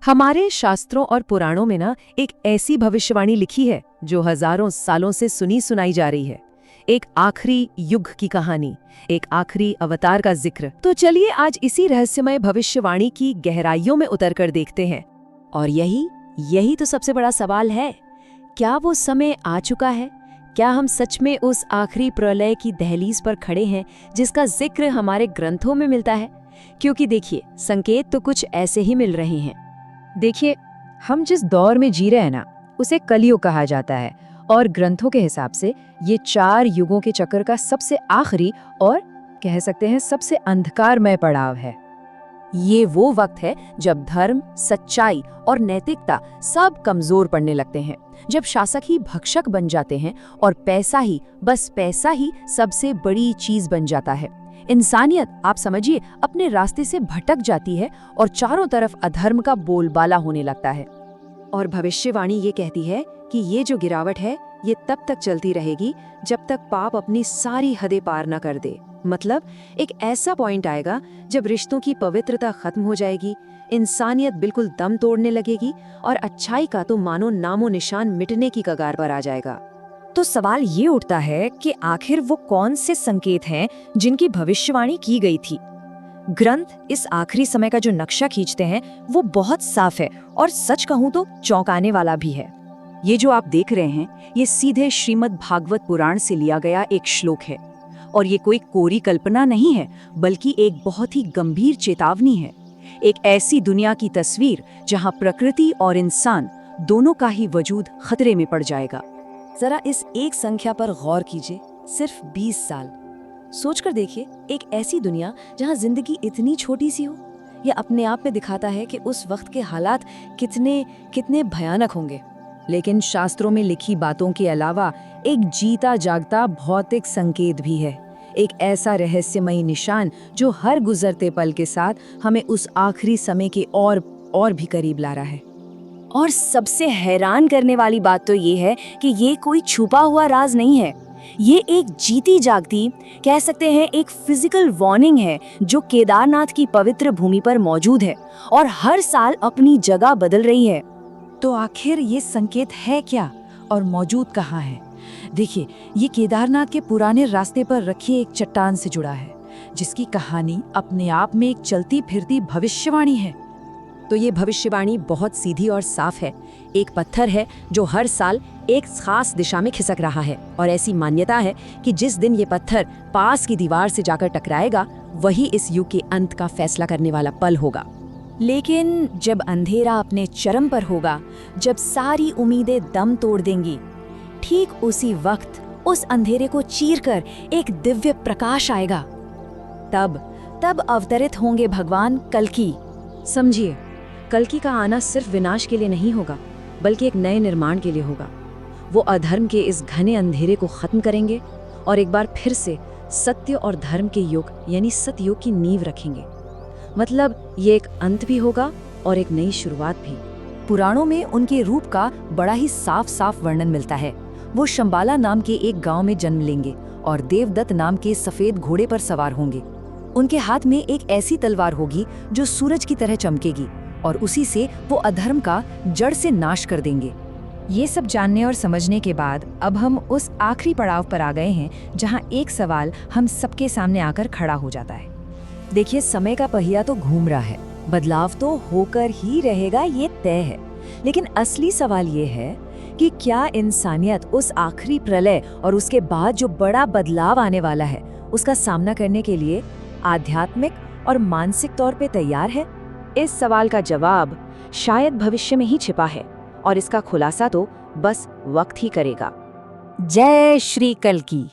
हमारे शास्त्रों और पुराणों में ना एक ऐसी भविष्यवाणी लिखी है जो हजारों सालों से सुनी सुनाई जा रही है। एक आखिरी युग की कहानी, एक आखिरी अवतार का जिक्र। तो चलिए आज इसी रहस्यमय भविष्यवाणी की गहराइयों में उतरकर देखते हैं। और यही तो सबसे बड़ा सवाल है। क्या वो समय आ चुका है? क्या हम सच में उस आखिरी प्रलय की दहलीज पर खड़े हैं जिसका जिक्र हमारे ग्रंथों में मिलता है? क्योंकि देखिए, संकेत तो कुछ ऐसे ही मिल रहे हैं। देखिए, हम जिस दौर में जी रहे हैं ना, उसे कलयुग कहा जाता है और ग्रंथों के हिसाब से ये 4 युगों के चक्र का सबसे आखिरी और कह सकते हैं सबसे अंधकारमय पड़ाव है। ये वो वक्त है जब धर्म, सच्चाई और नैतिकता सब कमजोर पड़ने लगते हैं, जब शासक ही भक्षक बन जाते हैं और बस पैसा ही सबसे बड़ी चीज बन जाता है। इंसानियत, आप समझिए, अपने रास्ते से भटक जाती है और चारों तरफ अधर्म का बोलबाला होने लगता है। और भविष्यवाणी ये कहती है कि ये जो गिरावट है ये तब तक चलती रहेगी जब तक पाप अपनी सारी हदें पार न कर दे। मतलब एक ऐसा पॉइंट आएगा जब रिश्तों की पवित्रता खत्म हो जाएगी, इंसानियत बिल्कुल दम तोड़ने लगेगी और अच्छाई का तो मानो नामो निशान मिटने की कगार पर आ जाएगा। तो सवाल ये उठता है कि आखिर वो कौन से संकेत हैं जिनकी भविष्यवाणी की गई थी। ग्रंथ इस आखिरी समय का जो नक्शा खींचते हैं वो बहुत साफ है और सच कहूं तो चौंकाने वाला भी है। ये जो आप देख रहे हैं, ये सीधे श्रीमद् भागवत पुराण से लिया गया एक श्लोक है और ये कोई कोरी कल्पना नहीं है, बल्कि एक बहुत ही गंभीर चेतावनी है। एक ऐसी दुनिया की तस्वीर जहां प्रकृति और इंसान दोनों का ही वजूद खतरे में पड़ जाएगा। जरा इस एक संख्या पर गौर कीजिए, सिर्फ 20 साल। सोचकर देखिए, एक ऐसी दुनिया जहां जिंदगी इतनी छोटी सी हो, यह अपने आप में दिखाता है कि उस वक्त के हालात कितने भयानक होंगे। लेकिन शास्त्रों में लिखी बातों के अलावा एक जीता जागता भौतिक संकेत भी है, एक ऐसा रहस्यमयी निशान जो हर गुजरते पल के साथ हमें उस आखिरी समय के और भी करीब ला रहा है। और सबसे हैरान करने वाली बात तो ये है कि ये कोई छुपा हुआ राज नहीं है। ये एक जीती जागती, कह सकते हैं एक फिजिकल वार्निंग है जो केदारनाथ की पवित्र भूमि पर मौजूद है और हर साल अपनी जगह बदल रही है। तो आखिर ये संकेत है क्या और मौजूद कहाँ है? देखिए, ये केदारनाथ के पुराने रास्ते पर रखी एक चट्टान से जुड़ा है, जिसकी कहानी अपने आप में एक चलती फिरती भविष्यवाणी है। तो ये भविष्यवाणी बहुत सीधी और साफ है। एक पत्थर है जो हर साल एक खास दिशा में खिसक रहा है और ऐसी मान्यता है कि जिस दिन ये पत्थर पास की दीवार से जाकर टकराएगा, वही इस युग के अंत का फैसला करने वाला पल होगा। लेकिन जब अंधेरा अपने चरम पर होगा, जब सारी उम्मीदें दम तोड़ देंगी, ठीक उसी वक्त उस अंधेरे को चीरकर एक दिव्य प्रकाश आएगा। तब अवतरित होंगे भगवान कल्कि। समझिए, कल्कि का आना सिर्फ विनाश के लिए नहीं होगा, बल्कि एक नए निर्माण के लिए होगा। वो अधर्म के इस घने अंधेरे को खत्म करेंगे और एक बार फिर से सत्य और धर्म के युग यानी सतयुग की नींव रखेंगे। मतलब ये एक अंत भी होगा और एक नई शुरुआत भी। पुराणों में उनके रूप का बड़ा ही साफ वर्णन मिलता है। वो शंबाला नाम के एक गांव में जन्म लेंगे और देवदत्त नाम के सफेद घोड़े पर सवार होंगे। उनके हाथ में एक ऐसी तलवार होगी जो सूरज की तरह चमकेगी और उसी से वो अधर्म का जड़ से नाश कर देंगे। ये सब जानने और समझने के बाद अब हम उस आखिरी पड़ाव पर आ गए हैं जहां एक सवाल हम सबके सामने आकर खड़ा हो जाता है। देखिए, समय का पहिया तो घूम रहा है, बदलाव तो होकर ही रहेगा, ये तय है। लेकिन असली सवाल ये है कि क्या इंसानियत उस आखिरी प्रलय और उसके बाद जो बड़ा बदलाव आने वाला है, उसका सामना करने के लिए आध्यात्मिक और मानसिक तौर पे तैयार है? इस सवाल का जवाब शायद भविष्य में ही छिपा है और इसका खुलासा तो बस वक्त ही करेगा। जय श्री कल्कि।